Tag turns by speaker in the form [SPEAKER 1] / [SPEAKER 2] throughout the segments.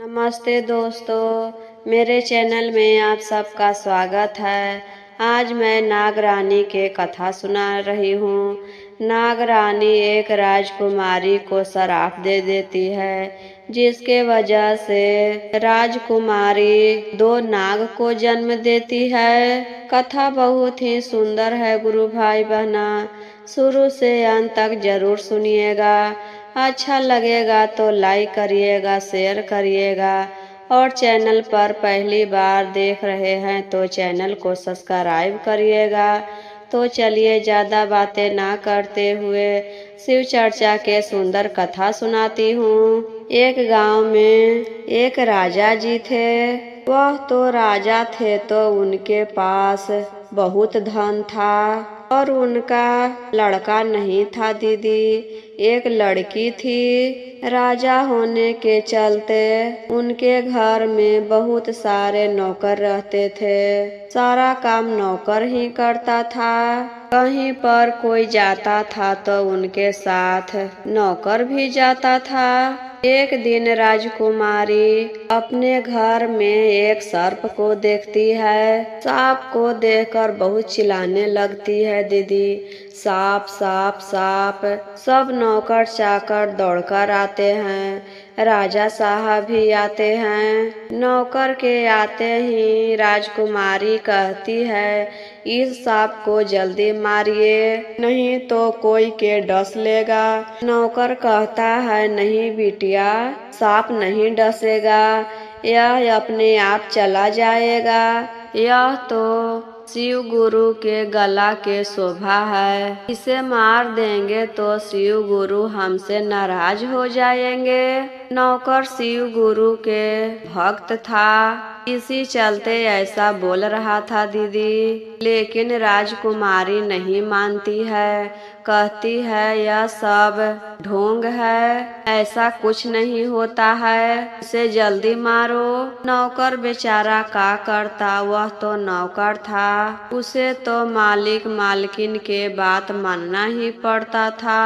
[SPEAKER 1] नमस्ते दोस्तों, मेरे चैनल में आप सबका स्वागत है। आज मैं नागरानी के कथा सुना रही हूँ। नागरानी एक राजकुमारी को श्राप दे देती है, जिसके वजह से राजकुमारी दो नाग को जन्म देती है। कथा बहुत ही सुंदर है गुरु भाई बहना, शुरू से अंत तक जरूर सुनिएगा। अच्छा लगेगा तो लाइक करिएगा, शेयर करिएगा और चैनल पर पहली बार देख रहे हैं तो चैनल को सब्सक्राइब करिएगा। तो चलिए ज़्यादा बातें ना करते हुए शिव चर्चा के सुंदर कथा सुनाती हूँ। एक गांव में एक राजा जी थे। वह तो राजा थे तो उनके पास बहुत धन था और उनका लड़का नहीं था दीदी, एक लड़की थी। राजा होने के चलते उनके घर में बहुत सारे नौकर रहते थे। सारा काम नौकर ही करता था। कहीं पर कोई जाता था तो उनके साथ नौकर भी जाता था। एक दिन राजकुमारी अपने घर में एक सर्प को देखती है। सांप को देखकर बहुत चिल्लाने लगती है दीदी, सांप सांप सांप। सब नौकर चाकर दौड़कर आते हैं। राजा साहब भी आते हैं। नौकर के आते ही राजकुमारी कहती है, इस सांप को जल्दी मारिए, नहीं तो कोई के डस लेगा। नौकर कहता है, नहीं बिटिया, सांप नहीं डसेगा, यह अपने आप चला जाएगा। यह तो शिव गुरु के गला के शोभा है, इसे मार देंगे तो शिव गुरु हमसे नाराज हो जाएंगे। नौकर शिव गुरु के भक्त था, इसी चलते ऐसा बोल रहा था दीदी। लेकिन राजकुमारी नहीं मानती है, कहती है यह सब ढोंग है, ऐसा कुछ नहीं होता है, इसे जल्दी मारो। नौकर बेचारा का करता, वह तो नौकर था, उसे तो मालिक मालकिन के बात मानना ही पड़ता था।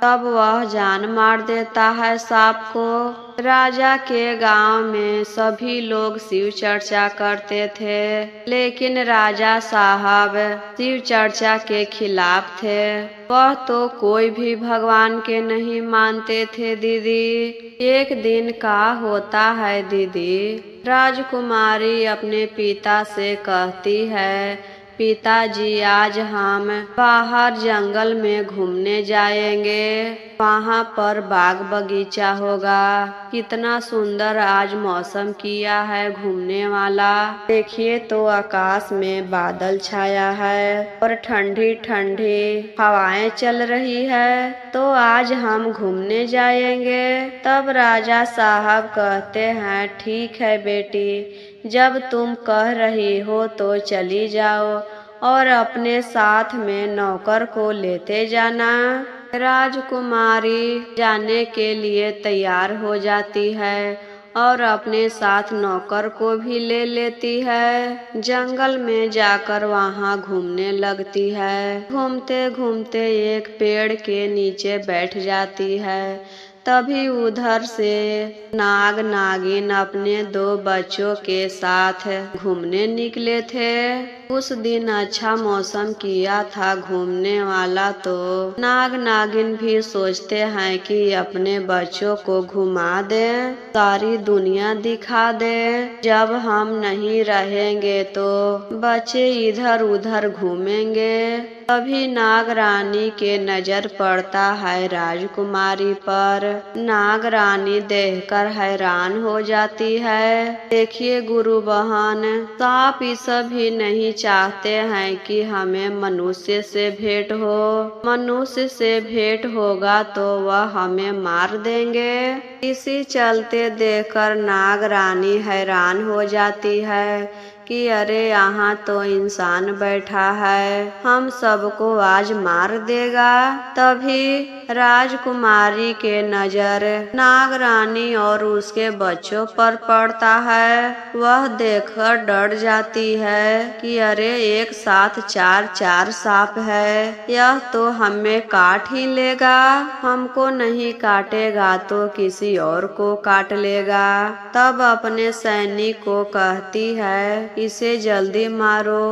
[SPEAKER 1] तब वह जान मार देता है सांप को। राजा के गांव में सभी लोग शिव चर्चा करते थे, लेकिन राजा साहब शिव चर्चा के खिलाफ थे। वह तो कोई भी भगवान के नहीं मानते थे दीदी। एक दिन का होता है दीदी, राजकुमारी अपने पिता से कहती है, पिताजी आज हम बाहर जंगल में घूमने जाएंगे, वहाँ पर बाग बगीचा होगा। कितना सुंदर आज मौसम किया है घूमने वाला, देखिए तो आकाश में बादल छाया है और ठंडी ठंडी हवाएं चल रही है, तो आज हम घूमने जाएंगे। तब राजा साहब कहते हैं, ठीक है बेटी, जब तुम कह रही हो तो चली जाओ और अपने साथ में नौकर को लेते जाना। राजकुमारी जाने के लिए तैयार हो जाती है और अपने साथ नौकर को भी ले लेती है। जंगल में जाकर वहाँ घूमने लगती है। घूमते घूमते एक पेड़ के नीचे बैठ जाती है। तभी उधर से नाग नागिन अपने दो बच्चों के साथ घूमने निकले थे। उस दिन अच्छा मौसम किया था घूमने वाला, तो नाग नागिन भी सोचते हैं कि अपने बच्चों को घुमा दे, सारी दुनिया दिखा दे। जब हम नहीं रहेंगे तो बच्चे इधर उधर घूमेंगे। तभी नाग रानी के नजर पड़ता है राजकुमारी पर। नाग रानी देखकर हैरान हो जाती है। देखिए गुरु बहन, सांप ये सभी नहीं चाहते हैं कि हमें मनुष्य से भेंट हो। मनुष्य से भेंट होगा तो वह हमें मार देंगे। इसी चलते देखकर नाग रानी हैरान हो जाती है कि अरे यहाँ तो इंसान बैठा है, हम सबको आज मार देगा। तभी राजकुमारी के नजर नागरानी और उसके बच्चों पर पड़ता है। वह देखकर डर जाती है कि अरे एक साथ चार सांप है, यह तो हमें काट ही लेगा। हमको नहीं काटेगा तो किसी और को काट लेगा। तब अपने सैनिक को कहती है इसे जल्दी मारो,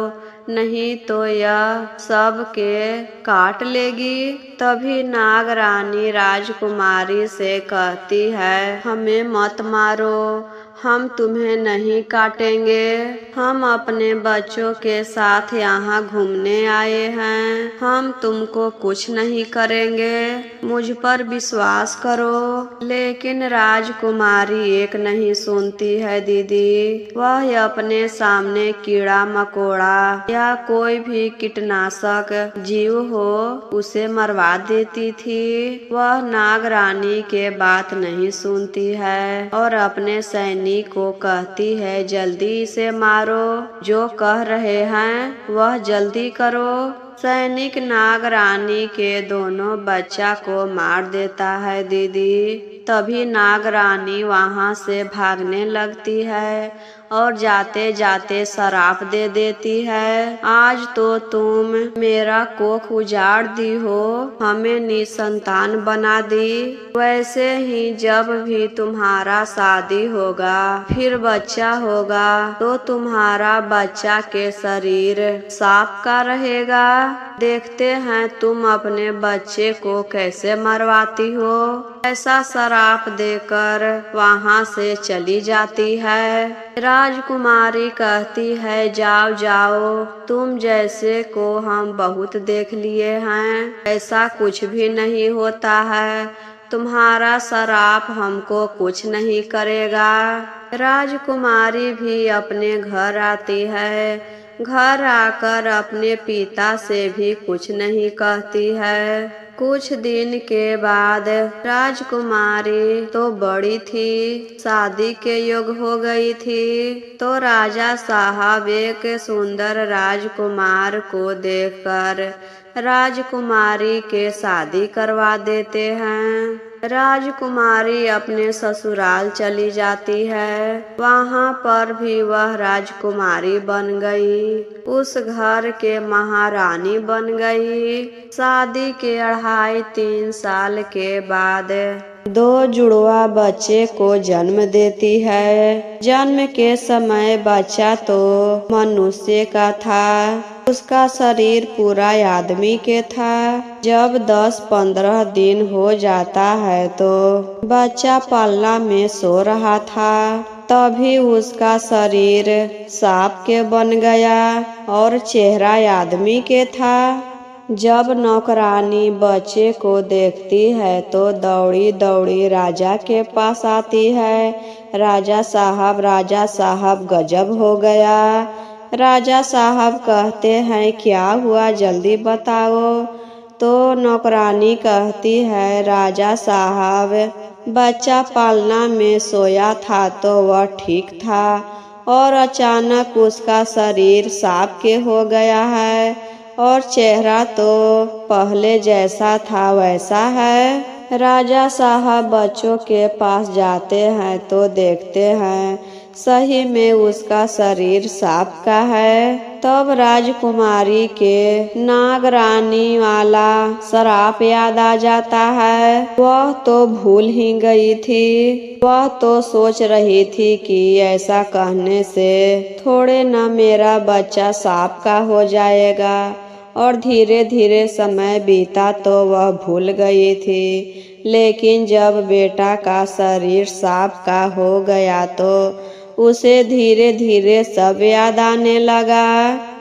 [SPEAKER 1] नहीं तो यह सब के काट लेगी। तभी नागरानी राजकुमारी से कहती है हमें मत मारो, हम तुम्हें नहीं काटेंगे। हम अपने बच्चों के साथ यहाँ घूमने आए हैं, हम तुमको कुछ नहीं करेंगे, मुझ पर विश्वास करो। लेकिन राजकुमारी एक नहीं सुनती है दीदी। वह अपने सामने कीड़ा मकोड़ा या कोई भी कीटनाशक जीव हो उसे मरवा देती थी। वह नागरानी के बात नहीं सुनती है और अपने सैनिक को कहती है जल्दी इसे मारो, जो कह रहे हैं वह जल्दी करो। सैनिक नागरानी के दोनों बच्चा को मार देता है दीदी। तभी नागरानी वहाँ से भागने लगती है और जाते जाते श्राप दे देती है आज तो तुम मेरा कोख उजाड़ दी हो, हमें निसंतान बना दी। वैसे ही जब भी तुम्हारा शादी होगा फिर बच्चा होगा तो तुम्हारा बच्चा के शरीर सांप का रहेगा। देखते हैं तुम अपने बच्चे को कैसे मरवाती हो। ऐसा श्राप देकर वहाँ से चली जाती है। राजकुमारी कहती है जाओ जाओ, तुम जैसे को हम बहुत देख लिए हैं, ऐसा कुछ भी नहीं होता है, तुम्हारा श्राप हमको कुछ नहीं करेगा। राजकुमारी भी अपने घर आती है। घर आकर अपने पिता से भी कुछ नहीं कहती है। कुछ दिन के बाद राजकुमारी तो बड़ी थी, शादी के योग हो गई थी। तो राजा साहब एक सुंदर राजकुमार को देखकर राजकुमारी के शादी करवा देते हैं। राजकुमारी अपने ससुराल चली जाती है। वहाँ पर भी वह राजकुमारी बन गई, उस घर के महारानी बन गई। शादी के 2.5-3 साल के बाद 2 जुड़वा बच्चे को जन्म देती है। जन्म के समय बच्चा तो मनुष्य का था, उसका शरीर पूरा आदमी के था। जब 10-15 दिन हो जाता है तो बच्चा पलना में सो रहा था। तभी उसका शरीर सांप के बन गया और चेहरा आदमी के था। जब नौकरानी बच्चे को देखती है तो दौड़ी दौड़ी राजा के पास आती है। राजा साहब गजब हो गया। राजा साहब कहते हैं क्या हुआ जल्दी बताओ। तो नौकरानी कहती है राजा साहब बच्चा पालना में सोया था तो वह ठीक था और अचानक उसका शरीर सांप के हो गया है और चेहरा तो पहले जैसा था वैसा है। राजा साहब बच्चों के पास जाते हैं तो देखते हैं सही में उसका शरीर सांप का है। तब राजकुमारी के नागरानी वाला श्राप याद आ जाता है। वह तो भूल ही गई थी। वह तो सोच रही थी कि ऐसा कहने से थोड़े न मेरा बच्चा सांप का हो जाएगा। और धीरे धीरे समय बीता तो वह भूल गई थी। लेकिन जब बेटा का शरीर सांप का हो गया तो उसे धीरे धीरे सब याद आने लगा।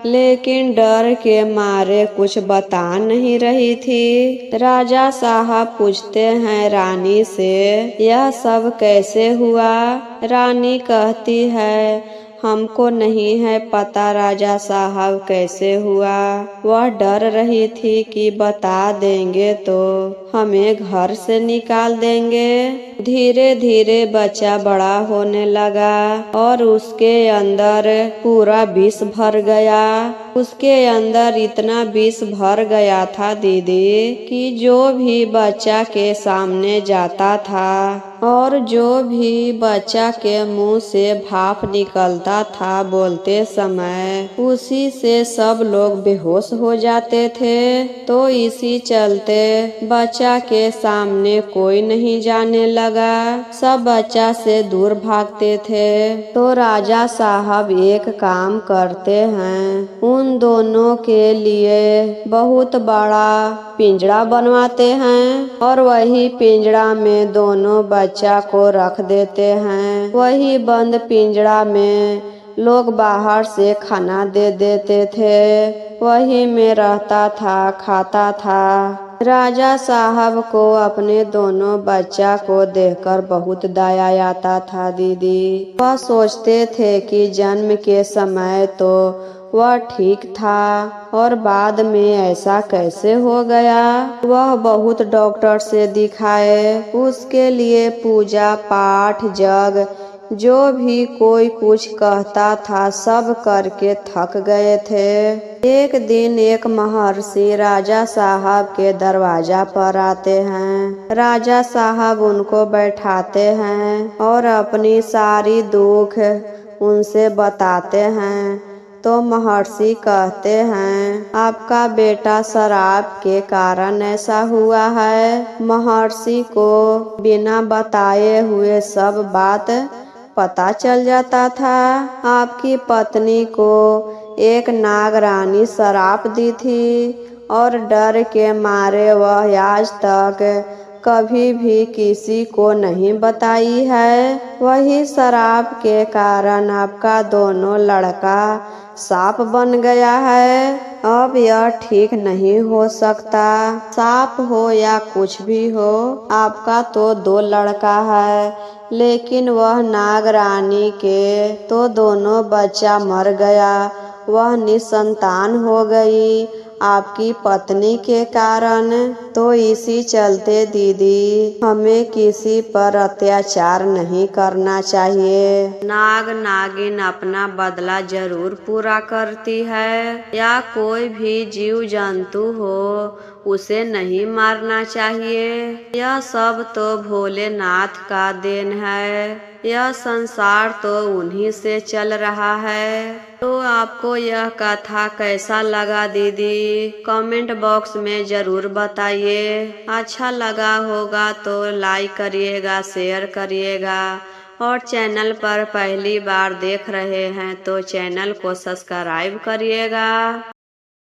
[SPEAKER 1] लेकिन डर के मारे कुछ बता नहीं रही थी। राजा साहब पूछते हैं रानी से यह सब कैसे हुआ। रानी कहती है हमको नहीं है पता राजा साहब कैसे हुआ। वह डर रही थी कि बता देंगे तो हमें घर से निकाल देंगे। धीरे धीरे बच्चा बड़ा होने लगा और उसके अंदर पूरा विष भर गया। उसके अंदर इतना विष भर गया था दीदी कि जो भी बच्चा के सामने जाता था और जो भी बच्चा के मुंह से भाप निकलता था बोलते समय, उसी से सब लोग बेहोश हो जाते थे। तो इसी चलते बच्चा के सामने कोई नहीं जाने लगा, सब बच्चा से दूर भागते थे। तो राजा साहब एक काम करते हैं, उन दोनों के लिए बहुत बड़ा पिंजरा बनवाते हैं और वही पिंजरा में दोनों बच्चा को रख देते हैं। वही बंद पिंजरा में लोग बाहर से खाना दे देते थे, वही में रहता था, खाता था। राजा साहब को अपने दोनों बच्चा को देखकर बहुत दया आता था दीदी। वह सोचते थे कि जन्म के समय तो वह ठीक था और बाद में ऐसा कैसे हो गया। वह बहुत डॉक्टर से दिखाए, उसके लिए पूजा पाठ जग जो भी कोई कुछ कहता था सब करके थक गए थे। एक दिन एक महर्षि राजा साहब के दरवाजा पर आते हैं। राजा साहब उनको बैठाते हैं और अपनी सारी दुख उनसे बताते हैं। तो महर्षि कहते हैं, आपका बेटा शराब के कारण ऐसा हुआ है। महर्षि को बिना बताए हुए सब बात पता चल जाता था। आपकी पत्नी को एक नागरानी शराप दी थी और डर के मारे वह आज तक कभी भी किसी को नहीं बताई है। वही शराब के कारण आपका दोनों लड़का सांप बन गया है। अब यह ठीक नहीं हो सकता, सांप हो या कुछ भी हो, आपका तो दो लड़का है, लेकिन वह नागरानी के तो दोनों बच्चा मर गया, वह निसंतान हो गई आपकी पत्नी के कारण। तो इसी चलते दीदी हमें किसी पर अत्याचार नहीं करना चाहिए। नाग नागिन अपना बदला जरूर पूरा करती है, या कोई भी जीव जंतु हो उसे नहीं मारना चाहिए। यह सब तो भोलेनाथ का देन है, यह संसार तो उन्हीं से चल रहा है। तो आपको यह कथा कैसा लगा दीदी, कमेंट बॉक्स में जरूर बताइए। अच्छा लगा होगा तो लाइक करिएगा, शेयर करिएगा और चैनल पर पहली बार देख रहे हैं तो चैनल को सब्सक्राइब करिएगा।